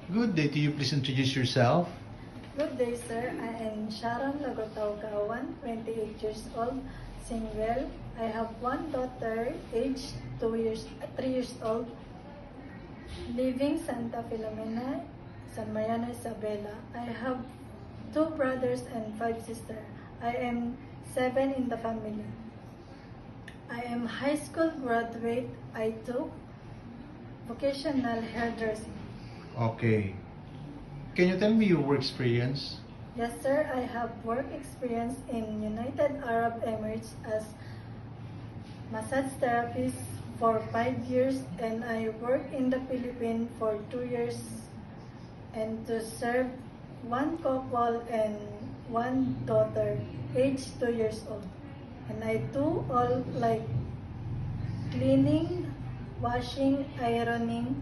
Good day to you. Please introduce yourself. Good day, sir. I am Sharon Lagotao Gawan, 28 years old, single. I have one daughter, aged 3 years old, living Santa Filomena, San Mariano, Isabela. I have 2 brothers and 5 sisters. I am 7 in the family. I am high school graduate. I took vocational hairdressing. Okay. Can you tell me your work experience? Yes, sir. I have work experience in United Arab Emirates as massage therapist for 5 years, and I worked in the Philippines for 2 years and to serve one couple and one daughter, aged 2 years old. And I do all like cleaning, washing, ironing,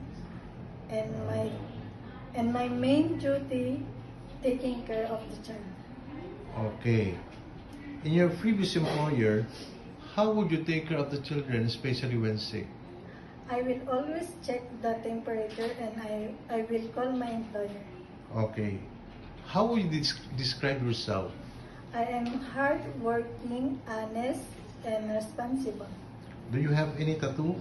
and my main duty, taking care of the child. Okay. In your previous employer, how would you take care of the children, especially when sick? I will always check the temperature and I will call my employer. Okay. How would you describe yourself? I am hardworking, honest, and responsible. Do you have any tattoo?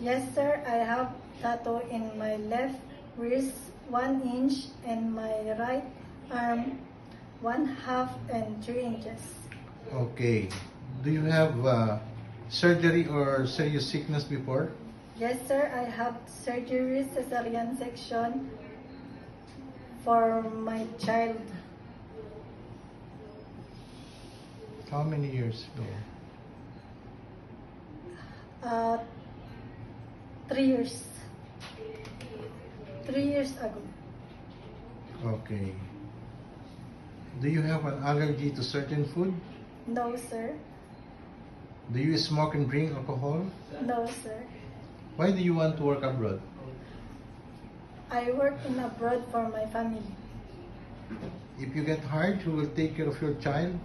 Yes, sir. I have tattoo in my left wrist, 1 inch, and my right arm, 1/2 and 3 inches. Okay. Do you have surgery or serious sickness before? Yes, sir. I have surgery, cesarean section for my child. How many years ago? 3 years. 3 years ago. Okay. Do you have an allergy to certain food? No, sir. Do you smoke and drink alcohol? No, sir. Why do you want to work abroad? I work in abroad for my family. If you get hired, who will take care of your child?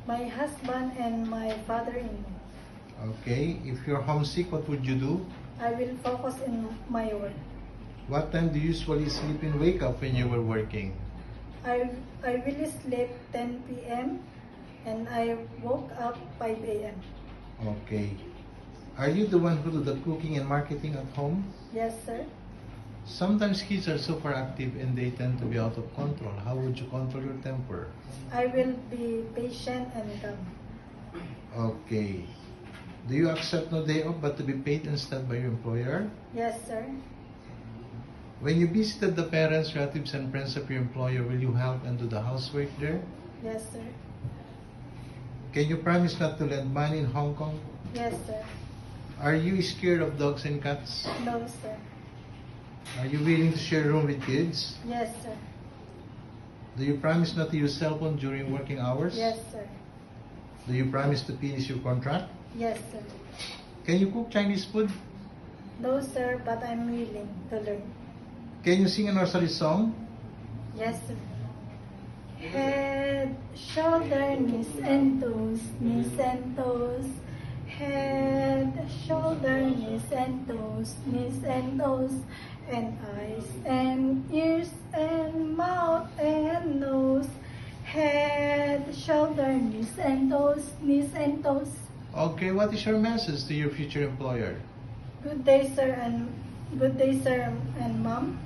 My husband and my father-in-law. Okay. If you're homesick, what would you do? I will focus in my work. What time do you usually sleep and wake up when you were working? I will sleep 10 p.m. and I woke up 5 a.m. Okay. Are you the one who do the cooking and marketing at home? Yes, sir. Sometimes kids are super active and they tend to be out of control. How would you control your temper? I will be patient and calm. Okay. Do you accept no day off but to be paid instead by your employer? Yes, sir. When you visited the parents, relatives, and friends of your employer, will you help and do the housework there? Yes, sir. Can you promise not to lend money in Hong Kong? Yes, sir. Are you scared of dogs and cats? No, sir. Are you willing to share a room with kids? Yes, sir. Do you promise not to use cell phone during working hours? Yes, sir. Do you promise to finish your contract? Yes, sir. Can you cook Chinese food? No, sir, but I'm willing to learn. Can you sing a nursery song? Yes, sir. Head, shoulder, knees and toes, knees and toes. Head, shoulder, knees and toes, knees and toes. And eyes and ears and mouth and nose. Head, shoulder, knees and toes, knees and toes. Okay, what is your message to your future employer? Good day, sir, and ma'am.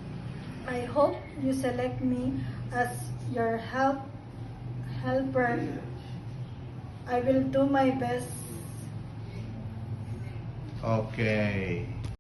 I hope you select me as your helper. I will do my best. Okay.